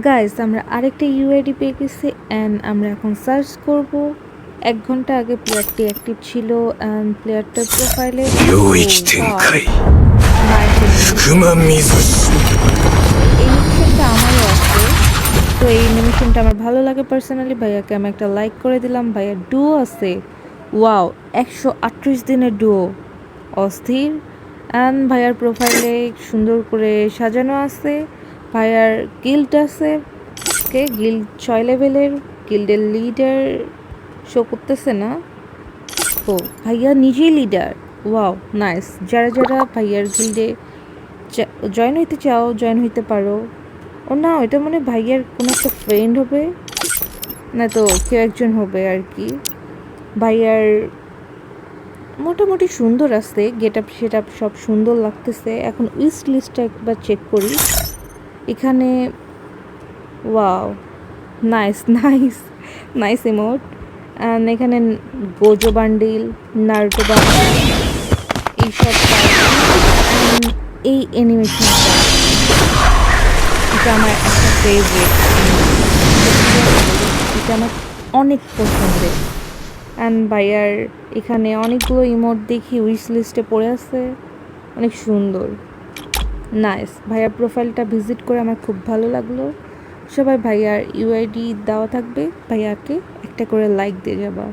Guys আমরা আরেকটা UID পেয়ে গেছি অ্যান্ড আমরা এখন সার্চ করব। 1 ঘন্টা আগে প্লেয়ারটি অ্যাক্টিভ ছিল অ্যান্ড প্লেয়ারটার প্রোফাইলে এই মিশনটা আমারও আছে। তো এই মিশনটা আমার ভালো লাগে পার্সোনালি। ভাইয়াকে আমি একটা লাইক করে দিলাম। ভাইয়ার ডুও আছে, ওয়াও 138 দিনের ডুও, অস্থির। অ্যান্ড ভাইয়ার প্রোফাইলে সুন্দর করে সাজানো আছে। ভাইয়ার গিল্ড আছে, কে গিল্ড 6 লেভেলের, গিল্ডের লিডার শো করতেছে না। ও ভাইয়া নিজেই লিডার, ওয়াও নাইস। যারা যারা ভাইয়ার গিল্ডে জয়েন হইতে চাও জয়েন হইতে পারো। ও না, এটা মনে ভাইয়ার কোনো একটা ফ্রেন্ড হবে, না তো কেউ একজন হবে আর কি। ভাইয়ার মোটামুটি সুন্দর আছে, গেট আপ সেট আপ সব সুন্দর লাগতেছে। এখন উইশ লিস্টটা একবার চেক করি এখানে। Wow nice nice nice emote. And এখানে গোজো বান্ডিল, নারুটো বান্ডিল, এইসব এই অ্যানিমেশনটা, এটা আমার একটা ফেভারিট। এটা আমার অনেক পছন্দের। অ্যান্ড ভাইয়ার এখানে অনেকগুলো ইমোট দেখি উইশ লিস্টে পড়ে আছে, অনেক সুন্দর, নাইস। ভাইয়ার প্রোফাইলটা ভিজিট করে আমার খুব ভালো লাগলো। সবাই ভাইয়ার ইউআইডি দেওয়া থাকবে, ভাইয়াকে একটা করে লাইক দিয়ে যাবা।